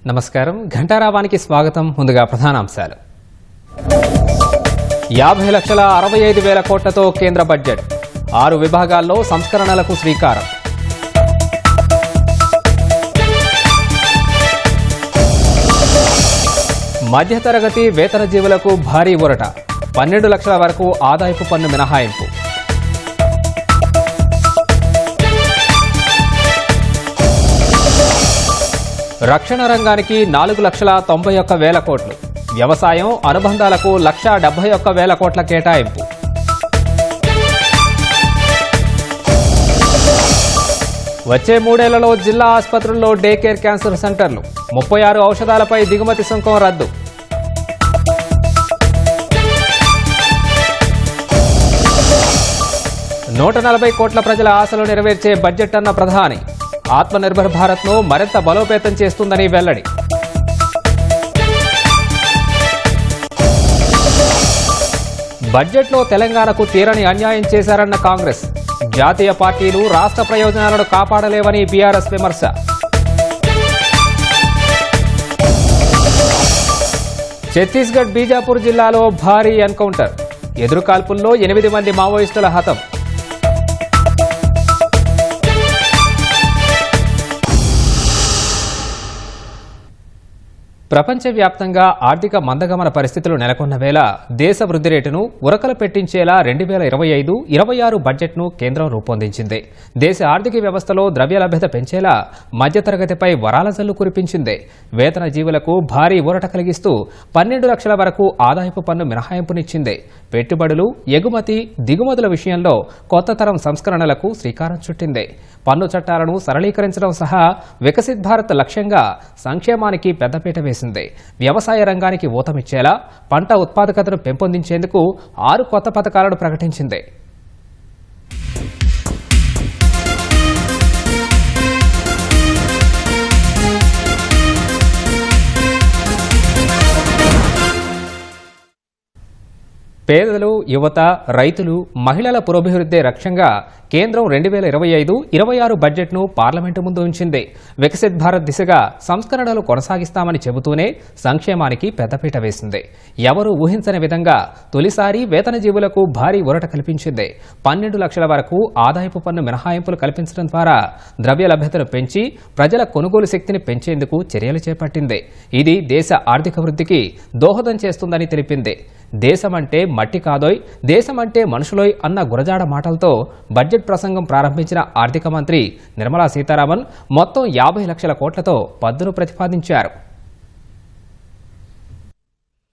నమస్కారం. ఘంటారావానికి స్వాగతం. ముందుగా ప్రధానాంశాలు. 50,65,000 కోట్లతో కేంద్ర బడ్జెట్. 6 విభాగాల్లో సంస్కరణలకు శ్రీకారం. మధ్యతరగతి వేతన జీవులకు భారీ ఊరట. 12 లక్షల వరకు ఆదాయపు పన్ను మినహాయింపు. రక్షణ రంగానికి 4,91,000 కోట్లు. వ్యవసాయం అనుబంధాలకు 1,71,000 కోట్ల కేటాయింపు. వచ్చే 3 ఏళ్లలో జిల్లా ఆసుపత్రుల్లో డే కేర్ క్యాన్సర్ సెంటర్లు. 36 ఔషధాలపై దిగుమతి సుంకం రద్దు. ₹140 కోట్ల ప్రజల ఆశలు నెరవేర్చే బడ్జెట్ అన్న ప్రధాని. ఆత్మనిర్భర్ భారత్ను మరింత బలోపేతం చేస్తుందని వెల్లడి. బడ్జెట్లో తెలంగాణకు తీరని అన్యాయం చేశారన్న కాంగ్రెస్. జాతీయ పార్టీలు రాష్ట్ర ప్రయోజనాలను కాపాడలేవని బీఆర్ఎస్ విమర్శ. ఛత్తీస్గఢ్ బీజాపూర్ జిల్లాలో భారీ ఎన్కౌంటర్. ఎదురుకాల్పుల్లో 8 మంది మావోయిస్టుల హతం. ప్రపంచవ్యాప్తంగా ఆర్థిక మందగమన పరిస్థితులు నెలకొన్న వేళ దేశ వృద్ధి రేటును ఉరకలు పెట్టించేలా 2025-26 బడ్జెట్ను కేంద్రం రూపొందించింది. దేశ ఆర్థిక వ్యవస్థలో ద్రవ్య లభ్యత పెంచేలా మధ్యతరగతిపై వరాల జల్లు కురిపించింది. వేతన జీవులకు భారీ ఊరట కలిగిస్తూ 12 లక్షల వరకు ఆదాయపు పన్ను మినహాయింపునిచ్చింది. పెట్టుబడులు, ఎగుమతి, దిగుమతుల విషయంలో కొత్త తరం సంస్కరణలకు శ్రీకారం చుట్టింది. పన్ను చట్టాలను సరళీకరించడం సహా వికసిత్ భారత్ లక్ష్యంగా సంక్షేమానికి పెద్దపీట వేసింది. వ్యవసాయ రంగానికి ఊతమిచ్చేలా పంట ఉత్పాదకతను పెంపొందించేందుకు 6 కొత్త పథకాలను ప్రకటించింది. పేదలు, యువత, రైతులు, మహిళల పురోభివృద్ధి లక్ష్యంగా కేంద్రం 2025-26 బడ్జెట్ను పార్లమెంటు ముందు ఉంచింది. వికసిత్ భారత్ దిశగా సంస్కరణలు కొనసాగిస్తామని చెబుతూనే సంక్షేమానికి పెద్దపీట వేసింది. ఎవరూ ఊహించని విధంగా తొలిసారి వేతన జీవులకు భారీ ఊరట కల్పించింది. 12 లక్షల వరకు ఆదాయపు పన్ను మినహాయింపులు కల్పించడం ద్వారా ద్రవ్య లభ్యతను పెంచి ప్రజల కొనుగోలు శక్తిని పెంచేందుకు చర్యలు చేపట్టింది. ఇది దేశ ఆర్థిక వృద్ధికి దోహదం చేస్తుందని తెలిపింది. దేశమంటే మట్టి కాదోయ్, దేశమంటే మనుషులోయ్ అన్న గురజాడ మాటలతో బడ్జెట్ ప్రసంగం ప్రారంభించిన ఆర్థిక మంత్రి నిర్మలా సీతారామన్ మొత్తం 50 లక్షల కోట్లతో పద్దును ప్రతిపాదించారు.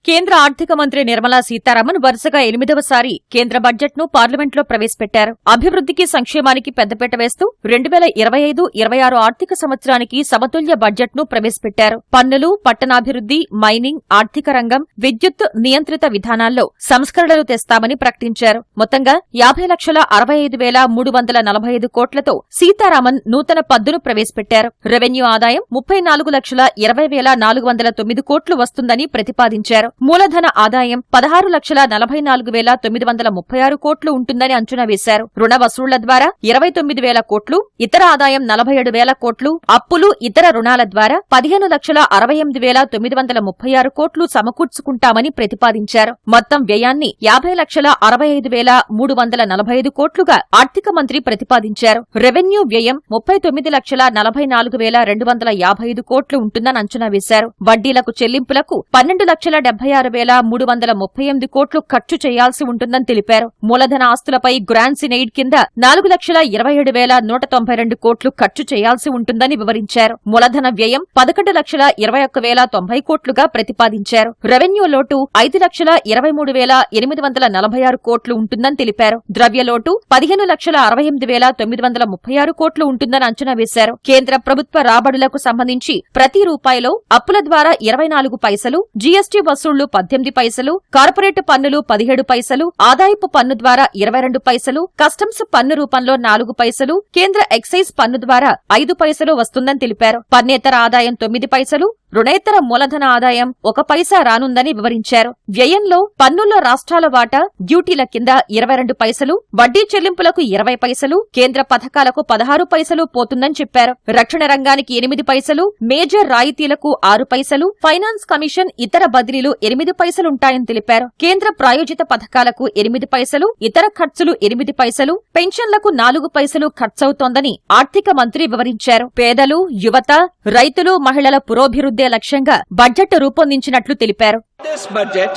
కేంద్ర ఆర్థిక మంత్రి నిర్మలా సీతారామన్ వరుసగా 8వసారి కేంద్ర బడ్జెట్ను పార్లమెంట్లో ప్రవేశపెట్టారు. అభివృద్ధికి, సంక్షేమానికి పెద్దపీట వేస్తూ 2025-26 ఆర్థిక సంవత్సరానికి సమతుల్య బడ్జెట్ను ప్రవేశపెట్టారు. పన్నులు, పట్టణాభివృద్ధి, మైనింగ్, ఆర్థిక రంగం, విద్యుత్ నియంత్రిత విధానాల్లో సంస్కరణలు తెస్తామని ప్రకటించారు. మొత్తంగా 50,65,345 కోట్లతో సీతారామన్ నూతన పద్దును ప్రవేశపెట్టారు. రెవెన్యూ ఆదాయం 34,20,409 కోట్లు వస్తుందని ప్రతిపాదించారు. మూలధన ఆదాయం 16,44,936 కోట్లు ఉంటుందని అంచనా వేశారు. రుణ వసూళ్ల ద్వారా 29,000 కోట్లు, ఇతర ఆదాయం 47,000 కోట్లు, అప్పులు, ఇతర రుణాల ద్వారా 15,68,936 కోట్లు సమకూర్చుకుంటామని ప్రతిపాదించారు. మొత్తం వ్యయాన్ని 50,65,345 కోట్లుగా ఆర్థిక మంత్రి ప్రతిపాదించారు. రెవెన్యూ వ్యయం 39,44,255 కోట్లు ఉంటుందని అంచనా వేశారు. వడ్డీలకు, చెల్లింపులకు 12,76,338 కోట్లు ఖర్చు చేయాల్సి ఉంటుందని తెలిపారు. మూలధన ఆస్తులపై గ్రాంట్స్ ఇన్ ఎయిడ్ కింద 4,27,192 కోట్లు ఖర్చు చేయాల్సి ఉంటుందని వివరించారు. మూలధన వ్యయం 11,21,090 కోట్లుగా ప్రతిపాదించారు. రెవెన్యూ లోటు 5,23,846 కోట్లు ఉంటుందని తెలిపారు. ద్రవ్యలోటు 15,68,936 కోట్లు ఉంటుందని అంచనా వేశారు. కేంద్ర ప్రభుత్వ రాబడులకు సంబంధించి ప్రతి రూపాయిలో అప్పుల ద్వారా 24 పైసలు, జీఎస్టీ వసూలు వసూళ్లు 18 పైసలు, కార్పొరేట్ పన్నులు 17 పైసలు, ఆదాయపు పన్ను ద్వారా 22 పైసలు, కస్టమ్స్ పన్ను రూపంలో 4 పైసలు, కేంద్ర ఎక్సైజ్ పన్ను ద్వారా 5 పైసలు వస్తుందని తెలిపారు. పన్నేతర ఆదాయం 9 పైసలు, రుణేతర మూలధన ఆదాయం 1 పైసా రానుందని వివరించారు. వ్యయంలో పన్నుల్లో రాష్ట్రాల వాటా డ్యూటీల కింద 22 పైసలు, వడ్డీ చెల్లింపులకు 20 పైసలు, కేంద్ర పథకాలకు 16 పైసలు పోతుందని చెప్పారు. రక్షణ రంగానికి 8 పైసలు, మేజర్ రాయితీలకు 6 పైసలు, ఫైనాన్స్ కమిషన్ ఇతర బదిలీలు 8 పైసలుంటాయని తెలిపారు. కేంద్ర ప్రాయోజిత పథకాలకు 8 పైసలు, ఇతర ఖర్చులు 8 పైసలు, పెన్షన్లకు 4 పైసలు ఖర్చవుతోందని ఆర్థిక మంత్రి వివరించారు. పేదలు, యువత, రైతులు, మహిళల పురోభివృద్ధి లక్ష్యంగా బడ్జెట్ రూపొందించినట్లు తెలిపారు. This budget,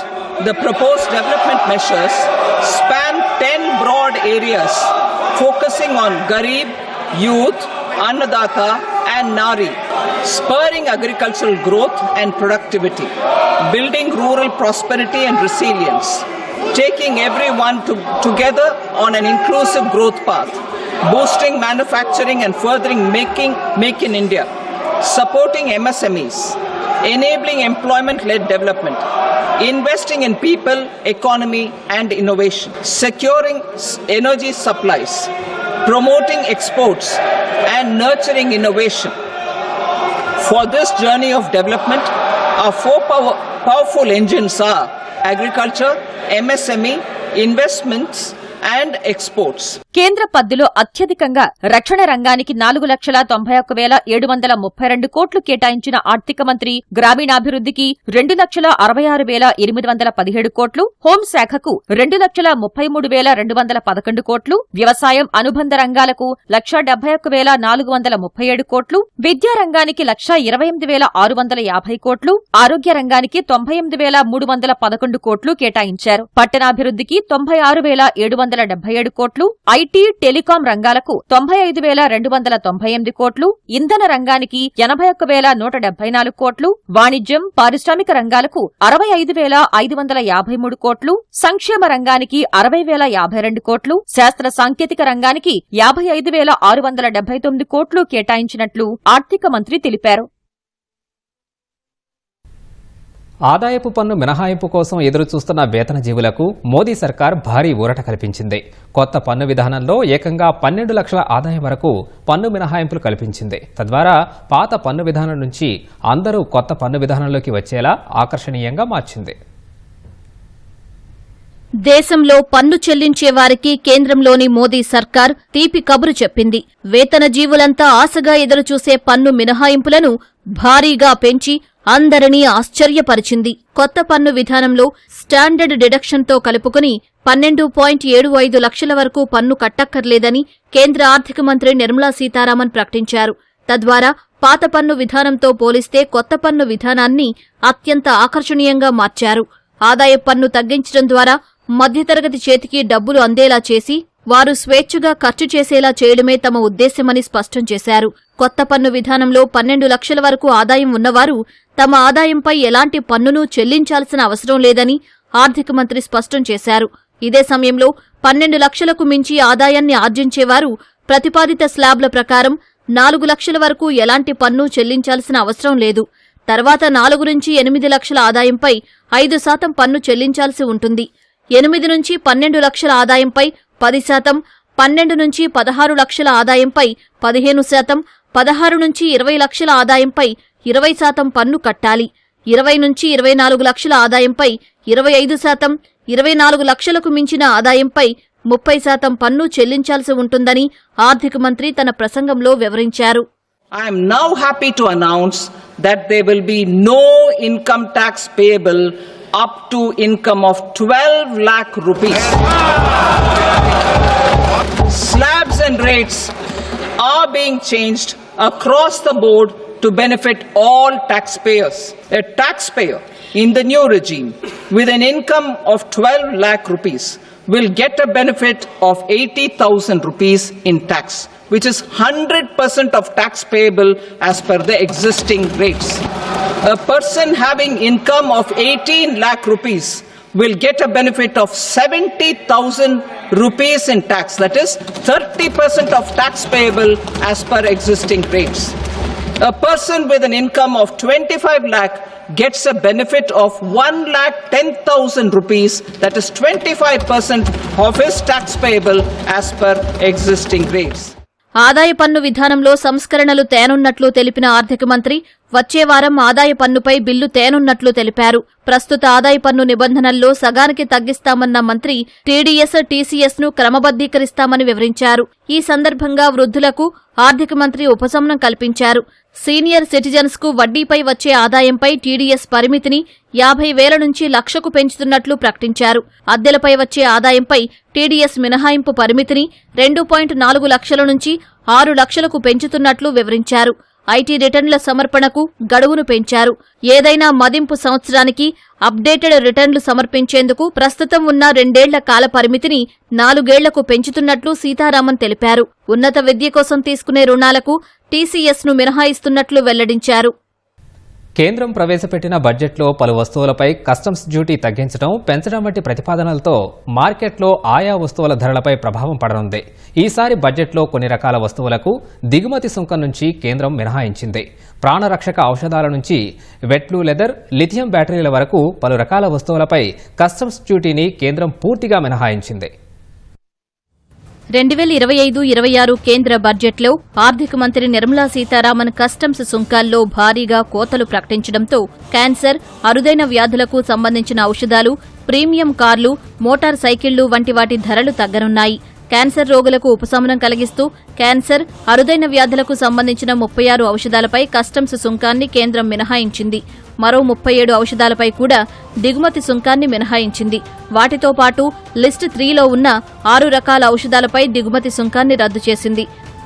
the proposed development measures span 10 broad areas focusing on Garib, youth, Annadata and Nari, spurring agricultural growth and productivity, building rural prosperity and resilience, taking everyone together on an inclusive growth path, boosting manufacturing and furthering Make in India, supporting MSMEs, enabling employment-led development, investing in people, economy and innovation, securing energy supplies, promoting exports and nurturing innovation. For this journey of development, our four powerful engines are agriculture, MSME, investments and exports. కేంద్ర పద్దులో అత్యధికంగా రక్షణ రంగానికి 4,91,732 కోట్లు కేటాయించిన ఆర్థిక మంత్రి గ్రామీణాభివృద్ధికి 2,66,817 కోట్లు, హోంశాఖకు 2,33,211 కోట్లు, వ్యవసాయం అనుబంధ రంగాలకు 1,71,437 కోట్లు, విద్యా రంగానికి 1,28,650 కోట్లు, ఆరోగ్య రంగానికి 98,311 కోట్లు కేటాయించారు. పట్టణాభివృద్ధికి 96,777 కోట్లు, ఐటీ, టెలికాం రంగాలకు 95,298 కోట్లు, ఇంధన రంగానికి 81,174 కోట్లు, వాణిజ్యం, పారిశ్రామిక రంగాలకు 65,553 కోట్లు, సంక్షేమ రంగానికి 60,052 కోట్లు, శాస్త్ర సాంకేతిక రంగానికి 55,679 కోట్లు కేటాయించినట్లు ఆర్థిక మంత్రి తెలిపారు. ఆదాయపు పన్ను మినహాయింపు కోసం ఎదురుచూస్తున్న వేతన జీవులకు మోదీ సర్కార్ భారీ ఊరట కల్పించింది. కొత్త పన్ను విధానంలో ఏకంగా 12 లక్షల ఆదాయం వరకు పన్ను మినహాయింపులు కల్పించింది. తద్వారా పాత పన్ను విధానం నుంచి అందరూ కొత్త పన్ను విధానంలోకి వచ్చేలా ఆకర్షణీయంగా మార్చింది. దేశంలో పన్ను చెల్లించే వారికి కేంద్రంలోని మోదీ సర్కార్ తీపి కబురు చెప్పింది. వేతన జీవులంతా ఆశగా ఎదురుచూసే పన్ను మినహాయింపులను భారీగా పెంచి అందరినీ ఆశ్చర్యపరిచింది. కొత్త పన్ను విధానంలో స్టాండర్డ్ డిడక్షన్తో కలుపుకుని 12.75 లక్షల వరకు పన్ను కట్టక్కర్లేదని కేంద్ర ఆర్థిక మంత్రి నిర్మలా సీతారామన్ ప్రకటించారు. తద్వారా పాత పన్ను విధానంతో పోలిస్తే కొత్త పన్ను విధానాన్ని అత్యంత ఆకర్షణీయంగా మార్చారు. ఆదాయపు పన్ను తగ్గించడం ద్వారా మధ్యతరగతి చేతికి డబ్బులు అందేలా చేసి వారు స్వేచ్ఛగా ఖర్చు చేసేలా చేయడమే తమ ఉద్దేశ్యమని స్పష్టం చేశారు. కొత్త పన్ను విధానంలో 12 లక్షల వరకు ఆదాయం ఉన్నవారు తమ ఆదాయంపై ఎలాంటి పన్నును చెల్లించాల్సిన అవసరం లేదని ఆర్థిక మంత్రి స్పష్టం చేశారు. ఇదే సమయంలో 12 లక్షలకు మించి ఆదాయాన్ని ఆర్జించేవారు ప్రతిపాదిత స్లాబ్ల ప్రకారం 4 లక్షల వరకు ఎలాంటి పన్ను చెల్లించాల్సిన అవసరం లేదు. తర్వాత 4 నుంచి 8 లక్షల ఆదాయంపై 5% పన్ను చెల్లించాల్సి ఉంటుంది. 8 నుంచి 12 లక్షల ఆదాయంపై 10%, 12 నుంచి 16 లక్షల ఆదాయంపై 15%, 16 నుంచి 20 లక్షల ఆదాయంపై 20% పన్ను కట్టాలి. 20 నుంచి 24 లక్షల ఆదాయంపై 25%, 24 లక్షలకు మించిన ఆదాయంపై 30% పన్ను చెల్లించాల్సి ఉంటుందని ఆర్థిక మంత్రి తన ప్రసంగంలో వివరించారు. I am now happy to announce that there will be no income tax payable up to income of 12 lakh rupees. Slabs and rates are being changed across the board to benefit all taxpayers. A taxpayer in the new regime with an income of 12 lakh rupees will get a benefit of 80,000 rupees in tax, which is 100% of tax payable as per the existing rates. A person having income of 18 lakh rupees will get a benefit of 70,000 rupees in tax. That is 30% of tax payable as per existing rates. A person with an income of 25 lakh gets a benefit of 1,10,000 rupees, that is 25% of his tax payable as per existing rates. ఆదాయ పన్ను విధానంలో సంస్కరణలు తేనున్నట్లు తెలిపిన ఆర్థిక మంత్రి వచ్చే వారం ఆదాయ పన్నుపై బిల్లు తేనున్నట్లు తెలిపారు. ప్రస్తుత ఆదాయ పన్ను నిబంధనల్లో సగానికి తగ్గిస్తామన్న మంత్రి టీడీఎస్, టీసీఎస్ ను క్రమబద్దీకరిస్తామని వివరించారు. ఈ సందర్భంగా వృద్ధులకు ఆర్థిక మంత్రి ఉపశమనం కల్పించారు. సీనియర్ సిటిజన్స్ కు వడ్డీపై వచ్చే ఆదాయంపై టీడీఎస్ పరిమితిని 50,000 నుంచి 1,00,000కు పెంచుతున్నట్లు ప్రకటించారు. అద్దెలపై వచ్చే ఆదాయంపై టీడీఎస్ మినహాయింపు పరిమితిని 2.4 లక్షల నుంచి 6 లక్షలకు పెంచుతున్నట్లు వివరించారు. ఐటీ రిటర్నుల సమర్పణకు గడువును పెంచారు. ఏదైనా మదింపు సంవత్సరానికి అప్డేటెడ్ రిటర్నులు సమర్పించేందుకు ప్రస్తుతం ఉన్న 2 ఏళ్ల కాల పరిమితిని 4 ఏళ్లకు పెంచుతున్నట్లు సీతారామన్ తెలిపారు. ఉన్నత విద్య కోసం తీసుకునే రుణాలకు టీసీఎస్ ను మినహాయిస్తున్నట్లు వెల్లడించారు. కేంద్రం ప్రవేశపెట్టిన బడ్జెట్లో పలు వస్తువులపై కస్టమ్స్ డ్యూటీ తగ్గించడం, పెంచడం వంటి ప్రతిపాదనలతో మార్కెట్లో ఆయా వస్తువుల ధరలపై ప్రభావం పడనుంది. ఈసారి బడ్జెట్లో కొన్ని రకాల వస్తువులకు దిగుమతి సుంకం నుంచి కేంద్రం మినహాయించింది. ప్రాణరక్షక ఔషధాల నుంచి వెట్ బ్లూ లెదర్, లిథియం బ్యాటరీల వరకు పలు రకాల వస్తువులపై కస్టమ్స్ డ్యూటీని కేంద్రం పూర్తిగా మినహాయించింది. 2025-26 కేంద్ర బడ్జెట్లో ఆర్థిక మంత్రి నిర్మలా సీతారామన్ కస్టమ్స్ సుంకాల్లో భారీగా కోతలు ప్రకటించడంతో క్యాన్సర్, అరుదైన వ్యాధులకు సంబంధించిన ఔషధాలు, ప్రీమియం కార్లు, మోటార్ సైకిళ్లు వంటి వాటి ధరలు తగ్గనున్నాయి. క్యాన్సర్ రోగులకు ఉపశమనం కలిగిస్తూ క్యాన్సర్, అరుదైన వ్యాధులకు సంబంధించిన 36 ఔషధాలపై కస్టమ్స్ సుంకాన్ని కేంద్రం మినహాయించింది. మరో 37 ఔషధాలపై కూడా దిగుమతి సుంకాన్ని మినహాయించింది. వాటితో పాటు లిస్ట్ 3లో ఉన్న 6 రకాల ఔషధాలపై దిగుమతి సుంకాన్ని రద్దు చేసింది.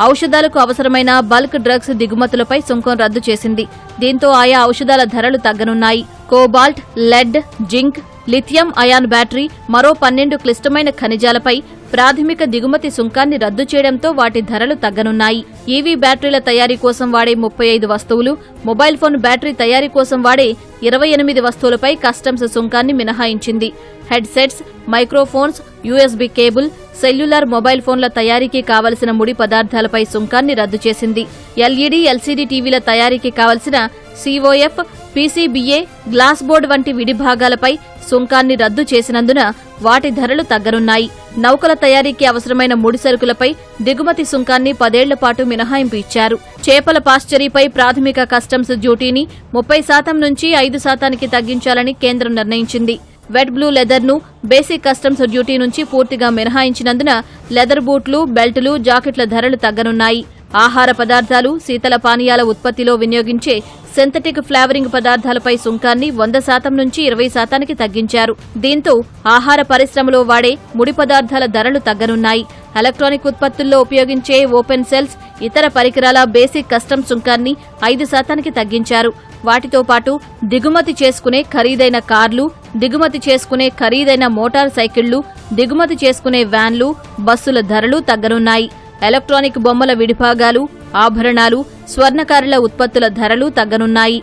ఔషధాలకు అవసరమైన బల్క్ డ్రగ్స్ దిగుమతులపై సుంకం రద్దు చేసింది. దీంతో ఆయా ఔషధాల ధరలు తగ్గనున్నాయి. Cobalt, lead, zinc, lithium ion battery, మరో 12 క్లిష్టమైన ఖనిజాలపై ప్రాథమిక దిగుమతి సుంకాన్ని రద్దు చేయడంతో వాటి ధరలు తగ్గనున్నాయి. ఈవీ బ్యాటరీల తయారీ కోసం వాడే 35 వస్తువులు, మొబైల్ ఫోన్ బ్యాటరీ తయారీ కోసం వాడే 28 వస్తువులపై కస్టమ్స్ సుంకాన్ని మినహాయించింది. Headsets, microphones, USB cable, cellular mobile ఫోన్ల తయారీకి కావలసిన ముడి పదార్థాలపై సుంకాన్ని రద్దు చేసింది. ఎల్ఈడీ, ఎల్సీడీ టీవీల తయారీకి కావలసిన సీఓఎఫ్, పీసీబీఏ, గ్లాస్ బోర్డు వంటి విడి భాగాలపై సుంకాన్ని రద్దు చేసినందున వాటి ధరలు తగ్గనున్నాయి. నౌకల తయారీకి అవసరమైన ముడి సరుకులపై దిగుమతి సుంకాన్ని 10 ఏళ్ల పాటు మినహాయింపు ఇచ్చారు. చేపల పాశ్చరీపై ప్రాథమిక కస్టమ్స్ డ్యూటీని 30% నుంచి 5%కి తగ్గించాలని కేంద్రం నిర్ణయించింది. వెట్ బ్లూ లెదర్ ను బేసిక్ కస్టమ్స్ డ్యూటీ నుంచి పూర్తిగా మినహాయించినందున లెదర్ బూట్లు, బెల్టులు, జాకెట్ల ధరలు తగ్గనున్నాయి. ఆహార పదార్థాలు, శీతల పానీయాల ఉత్పత్తిలో వినియోగించే సింథటిక్ ఫ్లేవరింగ్ పదార్థాలపై సుంకాన్ని 100% నుంచి 20%కి తగ్గించారు. దీంతో ఆహార పరిశ్రమలో వాడే ముడి పదార్థాల ధరలు తగ్గనున్నాయి. ఎలక్ట్రానిక్ ఉత్పత్తుల్లో ఉపయోగించే ఓపెన్ సెల్స్, ఇతర పరికరాల బేసిక్ కస్టమ్స్ సుంకాన్ని 5%కి తగ్గించారు. వాటితో పాటు దిగుమతి చేసుకునే ఖరీదైన కార్లు, దిగుమతి చేసుకునే ఖరీదైన మోటార్ సైకిళ్లు, దిగుమతి చేసుకునే వ్యాన్లు, బస్సుల ధరలు తగ్గనున్నాయి. ఎలక్ట్రానిక్ బొమ్మల విడిభాగాలు, ఆభరణాలు, స్వర్ణకారుల ఉత్పత్తుల ధరలు తగ్గనున్నాయి.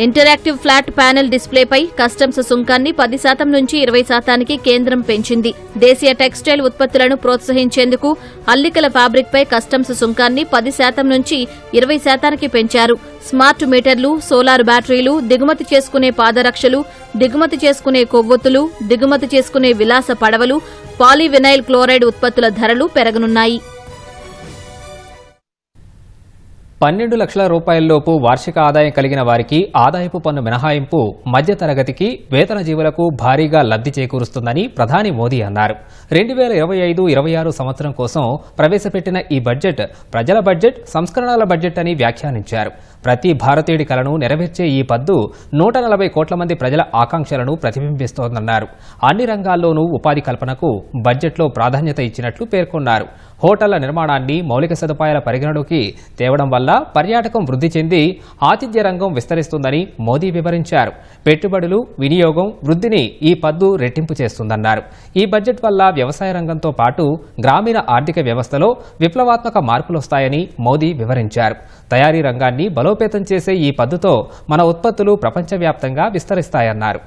ఇంటరాక్టివ్ ఫ్లాట్ ప్యానెల్ డిస్ప్లేపై కస్టమ్స్ సుంకాన్ని 10% నుంచి 20%కి కేంద్రం పెంచింది. దేశీయ టెక్స్టైల్ ఉత్పత్తులను ప్రోత్సహించేందుకు అల్లికల ఫ్యాబ్రిక్పై కస్టమ్స్ సుంకాన్ని 10% నుంచి 20%కి పెంచారు. స్మార్ట్ మీటర్లు, సోలార్ బ్యాటరీలు, దిగుమతి చేసుకునే పాదరక్షలు, దిగుమతి చేసుకునే కొవ్వొత్తులు, దిగుమతి చేసుకునే విలాస పడవలు, పాలీవినైల్ క్లోరైడ్ ఉత్పత్తుల ధరలు పెరగనున్నాయి. 12 లక్షల రూపాయల్లోపు వార్షిక ఆదాయం కలిగిన వారికి ఆదాయపు పన్ను మినహాయింపు మధ్యతరగతికి, వేతన జీవులకు భారీగా లబ్ధి చేకూరుస్తుందని ప్రధాని మోదీ అన్నారు. 2025-26 సంవత్సరం కోసం ప్రవేశపెట్టిన ఈ బడ్జెట్ ప్రజల బడ్జెట్, సంస్కరణల బడ్జెట్ అని వ్యాఖ్యానించారు. ప్రతి భారతీయుడి కలను నెరవేర్చే ఈ పద్దు 140 కోట్ల మంది ప్రజల ఆకాంక్షలను ప్రతిబింబిస్తోందన్నారు. అన్ని రంగాల్లోనూ ఉపాధి కల్పనకు బడ్జెట్లో ప్రాధాన్యత ఇచ్చినట్లు పేర్కొన్నారు. హోటళ్ల నిర్మాణాన్ని మౌలిక సదుపాయాల పరిగణలోకి తేవడం వల్ల పర్యాటకం వృద్ధి చెంది ఆతిథ్య రంగం విస్తరిస్తుందని మోదీ వివరించారు. పెట్టుబడులు, వినియోగం వృద్ధిని ఈ పద్దు రెట్టింపు చేస్తుందన్నారు. ఈ బడ్జెట్ వల్ల వ్యవసాయ రంగంతో పాటు గ్రామీణ ఆర్థిక వ్యవస్థలో విప్లవాత్మక మార్పులొస్తాయని మోదీ వివరించారు. తయారీ రంగాన్ని బలోపేతం చేసే ఈ పద్దుతో మన ఉత్పత్తులు ప్రపంచవ్యాప్తంగా విస్తరిస్తాయన్నారు.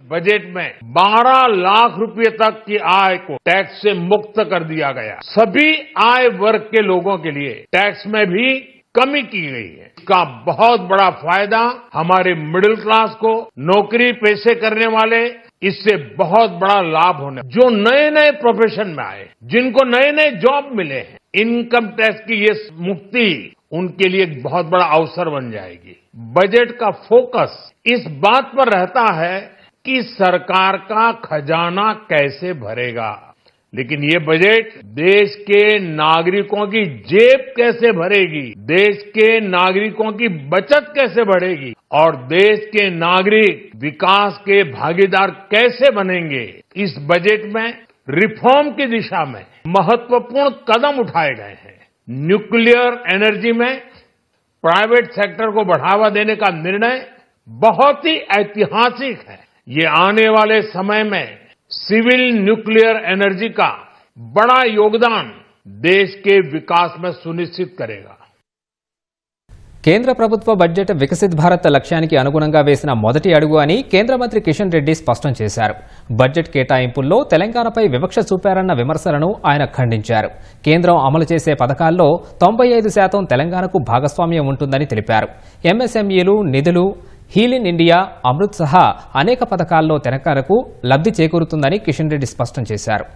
बजट में 12 लाख रुपए तक की आय को टैक्स से मुक्त कर दिया गया। सभी आय वर्ग के लोगों के लिए टैक्स में भी कमी की गई है। इसका बहुत बड़ा फायदा हमारे मिडिल क्लास को, नौकरी पेशे करने वाले, इससे बहुत बड़ा लाभ होने, जो नए नए प्रोफेशन में आए, जिनको नए नए जॉब मिले हैं, इनकम टैक्स की ये मुक्ति उनके लिए एक बहुत बड़ा अवसर बन जाएगी। बजट का फोकस इस बात पर रहता है कि सरकार का खजाना कैसे भरेगा, लेकिन ये बजट देश के नागरिकों की जेब कैसे भरेगी, देश के नागरिकों की बचत कैसे बढ़ेगी और देश के नागरिक विकास के भागीदार कैसे बनेंगे। इस बजट में रिफॉर्म की दिशा में महत्वपूर्ण कदम उठाए गए हैं। न्यूक्लियर एनर्जी में प्राइवेट सेक्टर को बढ़ावा देने का निर्णय बहुत ही ऐतिहासिक है। ये आने वाले समय में सिविल न्यूक्लियर एनर्जी का बड़ा योगदान देश के विकास में सुनिश्चित करेगा। కేంద్ర ప్రభుత్వ బడ్జెట్ వికసిత్ భారత్ లక్ష్యానికి అనుగుణంగా వేసిన మొదటి అడుగు అని కేంద్ర మంత్రి కిషన్ రెడ్డి స్పష్టం చేశారు. బడ్జెట్ కేటాయింపుల్లో తెలంగాణపై వివక్ష చూపారన్న విమర్శలను ఆయన ఖండించారు. కేంద్రం అమలు చేసే పథకాల్లో 95% తెలంగాణకు భాగస్వామ్యం ఉంటుందని తెలిపారు. ఎంఎస్ఎంఈలు, నిధులు, హీల్ ఇన్ ఇండియా, అమృత్ సహా అనేక పథకాల్లో తెలంగాణకు లబ్ధి చేకూరుతుందని కిషన్ రెడ్డి స్పష్టం చేశారు.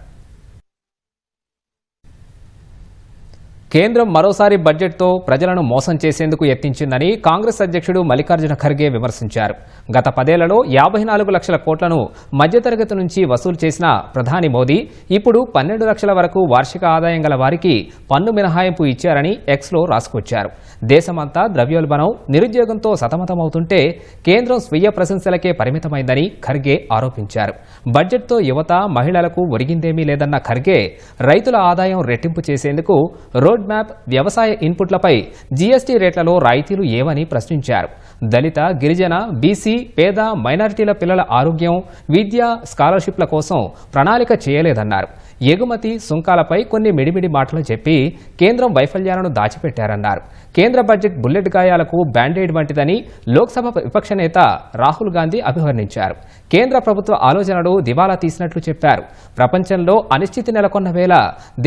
కేంద్రం మరోసారి బడ్జెట్తో ప్రజలను మోసం చేసేందుకు యత్నించిందని కాంగ్రెస్ అధ్యక్షుడు మల్లికార్జున ఖర్గే విమర్శించారు. గత 10 ఏళ్లలో 54 లక్షల కోట్లను మధ్యతరగతి నుంచి వసూలు చేసిన ప్రధాని మోదీ ఇప్పుడు 12 లక్షల వరకు వార్షిక ఆదాయం గల వారికి పన్ను మినహాయింపు ఇచ్చారని ఎక్స్లో రాసుకొచ్చారు. దేశమంతా ద్రవ్యోల్బణం, నిరుద్యోగంతో సతమతమవుతుంటే కేంద్రం స్వీయ ప్రశంసలకే పరిమితమైందని ఖర్గే ఆరోపించారు. బడ్జెట్తో యువత, మహిళలకు ఒరిగిందేమీ లేదన్న ఖర్గే రైతుల ఆదాయం రెట్టింపు చేసేందుకు రోడ్ మ్యాప్, వ్యవసాయ ఇన్పుట్లపై జీఎస్టీ రేట్లలో రాయితీలు ఏవని ప్రశ్నించారు. దళిత, గిరిజన, బీసీ, పేద, మైనారిటీల పిల్లల ఆరోగ్యం, విద్య, స్కాలర్షిప్ల కోసం ప్రణాళిక చేయలేదన్నారు. ఎగుమతి సుంకాలపై కొన్ని మిడిమిడి మాటలు చెప్పి కేంద్రం వైఫల్యాలను దాచిపెట్టారన్నారు. కేంద్ర బడ్జెట్ బుల్లెట్ గాయాలకు బ్యాండేడ్ వంటిదని లోక్సభ విపక్ష నేత రాహుల్ గాంధీ అభివర్ణించారు. కేంద్ర ప్రభుత్వ ఆలోచనలు దివాలా తీసినట్లు చెప్పారు. ప్రపంచంలో అనిశ్చితి నెలకొన్న వేళ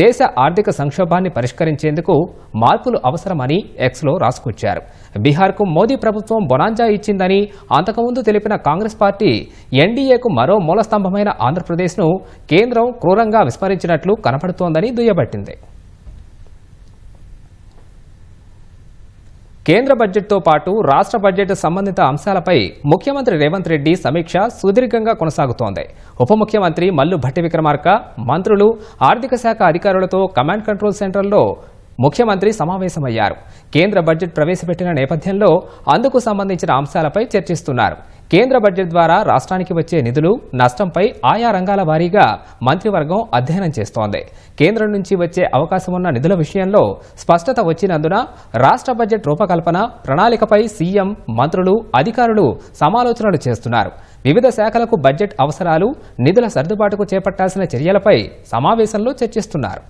దేశ ఆర్థిక సంక్షోభాన్ని పరిష్కరించేందుకు మార్పులు అవసరమని ఎక్స్లో రాసుకొచ్చారు. బీహార్కు మోదీ ప్రభుత్వం బొనాంజా ఇచ్చిందని అంతకుముందు తెలిపిన కాంగ్రెస్ పార్టీ ఎన్డీఏకు మరో మూలస్తంభమైన ఆంధ్రప్రదేశ్ను కేంద్రం క్రూరంగా విస్మరించినట్లు కనపడుతోందని దుయ్యబట్టింది. కేంద్ర బడ్జెట్తో పాటు రాష్ట్ర బడ్జెట్ సంబంధిత అంశాలపై ముఖ్యమంత్రి రేవంత్ రెడ్డి సమీక్ష సుదీర్ఘంగా కొనసాగుతోంది. ఉప ముఖ్యమంత్రి మల్లు భట్టి విక్రమార్క, మంత్రులు, ఆర్థిక శాఖ అధికారులతో కమాండ్ కంట్రోల్ సెంటర్లో ముఖ్యమంత్రి సమావేశమయ్యారు. కేంద్ర బడ్జెట్ ప్రవేశపెట్టిన నేపథ్యంలో అందుకు సంబంధించిన అంశాలపై చర్చిస్తున్నారు. కేంద్ర బడ్జెట్ ద్వారా రాష్ట్రానికి వచ్చే నిధులు, నష్టంపై ఆయా రంగాల వారీగా మంత్రివర్గం అధ్యయనం చేస్తోంది. కేంద్రం నుంచి వచ్చే అవకాశం ఉన్న నిధుల విషయంలో స్పష్టత వచ్చినందున రాష్ట్ర బడ్జెట్ రూపకల్పన, ప్రణాళికపై సీఎం, మంత్రులు, అధికారులు సమాలోచనలు చేస్తున్నారు. వివిధ శాఖలకు బడ్జెట్ అవసరాలు, నిధుల సర్దుబాటుకు చేపట్టాల్సిన చర్యలపై సమావేశంలో చర్చిస్తున్నారు.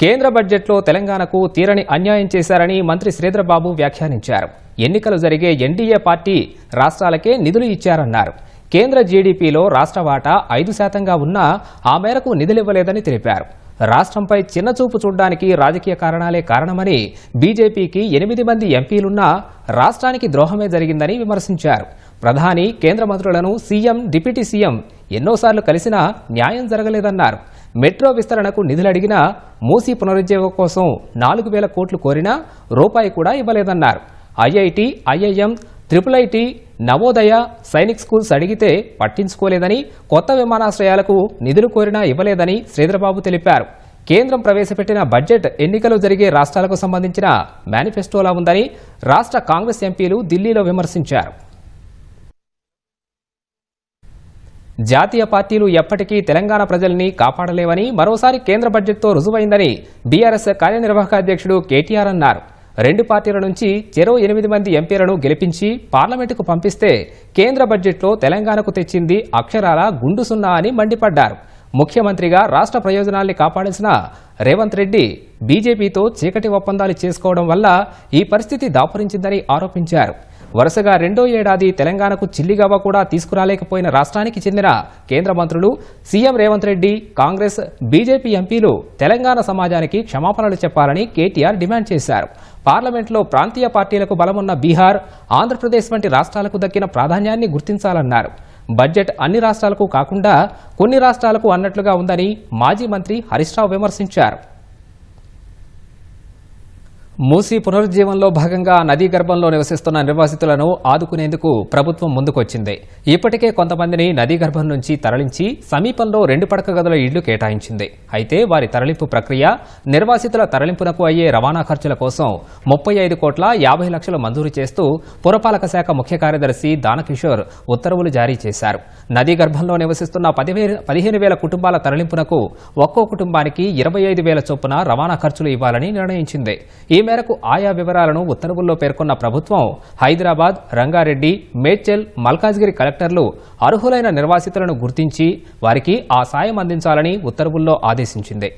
కేంద్ర బడ్జెట్లో తెలంగాణకు తీరని అన్యాయం చేశారని మంత్రి శ్రీధర్బాబు వ్యాఖ్యానించారు. ఎన్నికలు జరిగే ఎన్డీఏ పార్టీ రాష్ట్రాలకే నిధులు ఇచ్చారన్నారు. కేంద్ర జీడీపీలో రాష్ట్ర వాటా 5%గా ఉన్నా ఆ మేరకు నిధులివ్వలేదని తెలిపారు. రాష్ట్రంపై చిన్నచూపు చూడడానికి రాజకీయ కారణాలే కారణమని, బీజేపీకి 8 మంది ఎంపీలున్నా రాష్ట్రానికి ద్రోహమే జరిగిందని విమర్శించారు. ప్రధాని, కేంద్ర మంత్రులను సీఎం, డిప్యూటీ సీఎం ఎన్నోసార్లు కలిసినా న్యాయం జరగలేదన్నారు. మెట్రో విస్తరణకు నిధులడిగినా, మూసీ పునరుజ్జీవం కోసం 4,000 కోట్లు కోరినా రూపాయి కూడా ఇవ్వలేదన్నారు. IIT, IIM, triple IT, Navodaya, Sainik schools అడిగితే పట్టించుకోలేదని, కొత్త విమానాశ్రయాలకు నిధులు కోరినా ఇవ్వలేదని శ్రీధర్బాబు తెలిపారు. కేంద్రం ప్రవేశపెట్టిన బడ్జెట్ ఎన్నికలు జరిగే రాష్ట్రాలకు సంబంధించిన మేనిఫెస్టోలా ఉందని రాష్ట్ర కాంగ్రెస్ ఎంపీలు ఢిల్లీలో విమర్శించారు. జాతీయ పార్టీలు ఎప్పటికీ తెలంగాణ ప్రజల్ని కాపాడలేవని మరోసారి కేంద్ర బడ్జెట్తో రుజువైందని బీఆర్ఎస్ కార్యనిర్వాహక అధ్యక్షుడు కేటీఆర్ అన్నారు. 2 పార్టీల నుంచి చెరో 8 మంది ఎంపీలను గెలిపించి పార్లమెంటుకు పంపిస్తే కేంద్ర బడ్జెట్లో తెలంగాణకు తెచ్చింది అక్షరాల గుండు సున్నా అని మండిపడ్డారు. ముఖ్యమంత్రిగా రాష్ట్ర ప్రయోజనాల్ని కాపాడాల్సిన రేవంత్ రెడ్డి బీజేపీతో చీకటి ఒప్పందాలు చేసుకోవడం వల్ల ఈ పరిస్థితి దాపురించిందని ఆరోపించారు. వరుసగా రెండో ఏడాది తెలంగాణకు చిల్లిగవ్వ కూడా తీసుకురాలేకపోయిన రాష్ట్రానికి చెందిన కేంద్ర మంత్రులు సీఎం రేవంత్ రెడ్డి, కాంగ్రెస్, బీజేపీ ఎంపీలు తెలంగాణ సమాజానికి క్షమాపణలు చెప్పాలని కేటీఆర్ డిమాండ్ చేశారు. పార్లమెంట్లో ప్రాంతీయ పార్టీలకు బలమున్న బీహార్, ఆంధ్రప్రదేశ్ వంటి రాష్ట్రాలకు దక్కిన ప్రాధాన్యాన్ని గుర్తించాలన్నారు. బడ్జెట్ అన్ని రాష్ట్రాలకు కాకుండా కొన్ని రాష్ట్రాలకు అన్నట్లుగా ఉందని మాజీ మంత్రి హరీష్ రావు విమర్శించారు. మూసీ పునరుజ్జీవంలో భాగంగా నదీ గర్భంలో నివసిస్తున్న నిర్వాసితులను ఆదుకునేందుకు ప్రభుత్వం ముందుకొచ్చింది. ఇప్పటికే కొంతమందిని నదీ గర్భం నుంచి తరలించి సమీపంలో 2 పడక గదుల ఇళ్లు కేటాయించింది. అయితే వారి తరలింపు ప్రక్రియ, నిర్వాసితుల తరలింపునకు అయ్యే రవాణా ఖర్చుల కోసం 35,50,00,000 మంజూరు చేస్తూ పురపాలక శాఖ ముఖ్య కార్యదర్శి దానకిషోర్ ఉత్తర్వులు జారీ చేశారు. నదీ గర్భంలో నివసిస్తున్న 15,000 కుటుంబాల తరలింపునకు ఒక్కో కుటుంబానికి 25,000 చొప్పున రవాణా ఖర్చులు ఇవ్వాలని నిర్ణయించింది. ఈ మేరకు ఆయా వివరాలను ఉత్తర్వుల్లో పేర్కొన్న ప్రభుత్వం హైదరాబాద్, రంగారెడ్డి, మేడ్చల్, మల్కాజ్గిరి కలెక్టర్లు అర్హులైన నిర్వాసితులను గుర్తించి వారికి ఆ సాయం అందించాలని ఉత్తర్వుల్లో ఆదేశించింది.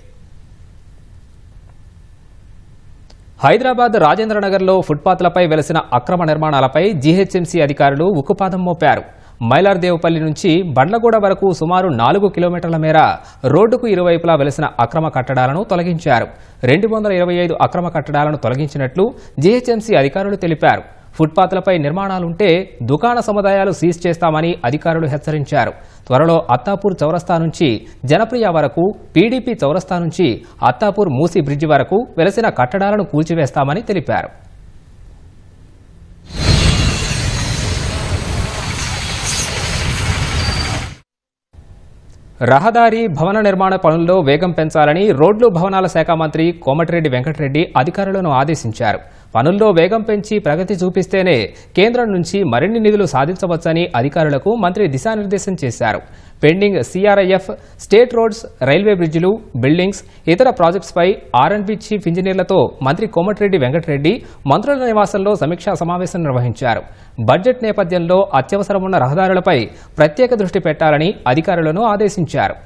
హైదరాబాద్ రాజేంద్రనగర్లో ఫుట్పాత్లపై వెలసిన అక్రమ నిర్మాణాలపై జీహెచ్ఎంసీ అధికారులు ఉక్కుపాదం మోపారు. మైలార్దేవుపల్లి నుంచి బండ్లగూడ వరకు సుమారు 4 కిలోమీటర్ల మేర రోడ్డుకు ఇరువైపులా వెలసిన అక్రమ కట్టడాలను తొలగించారు. 225 అక్రమ కట్టడాలను తొలగించినట్లు జీహెచ్ఎంసీ అధికారులు తెలిపారు. ఫుట్పాత్లపై నిర్మాణాలుంటే దుకాణ సముదాయాలు సీజ్ చేస్తామని అధికారులు హెచ్చరించారు. త్వరలో అత్తాపూర్ చౌరస్తా నుంచి జనప్రియ వరకు, పీడీపీ చౌరస్తా నుంచి అత్తాపూర్ మూసీ బ్రిడ్జి వరకు వెలసిన కట్టడాలను కూల్చివేస్తామని తెలిపారు. రహదారి, భవన నిర్మాణ పనుల్లో వేగం పెంచాలని రోడ్లు, భవనాల శాఖ మంత్రి కోమటిరెడ్డి వెంకటరెడ్డి అధికారులను ఆదేశించారు. పనుల్లో వేగం పెంచి ప్రగతి చూపిస్తేనే కేంద్రం నుంచి మరిన్ని నిధులు సాధించవచ్చని అధికారులకు మంత్రి దిశానిర్దేశం చేశారు. Pending CRIF, state roads, railway బ్రిడ్జిలు, బిల్డింగ్స్, ఇతర ప్రాజెక్ట్స్పై ఆర్ఎండ్బి చీఫ్ ఇంజనీర్లతో మంత్రి కోమటిరెడ్డి వెంకటరెడ్డి మంత్రుల నివాసంలో సమీక్షా సమావేశం నిర్వహించారు. బడ్జెట్ నేపథ్యంలో అత్యవసరమున్న రహదారులపై ప్రత్యేక దృష్టి పెట్టాలని అధికారులను ఆదేశించారు.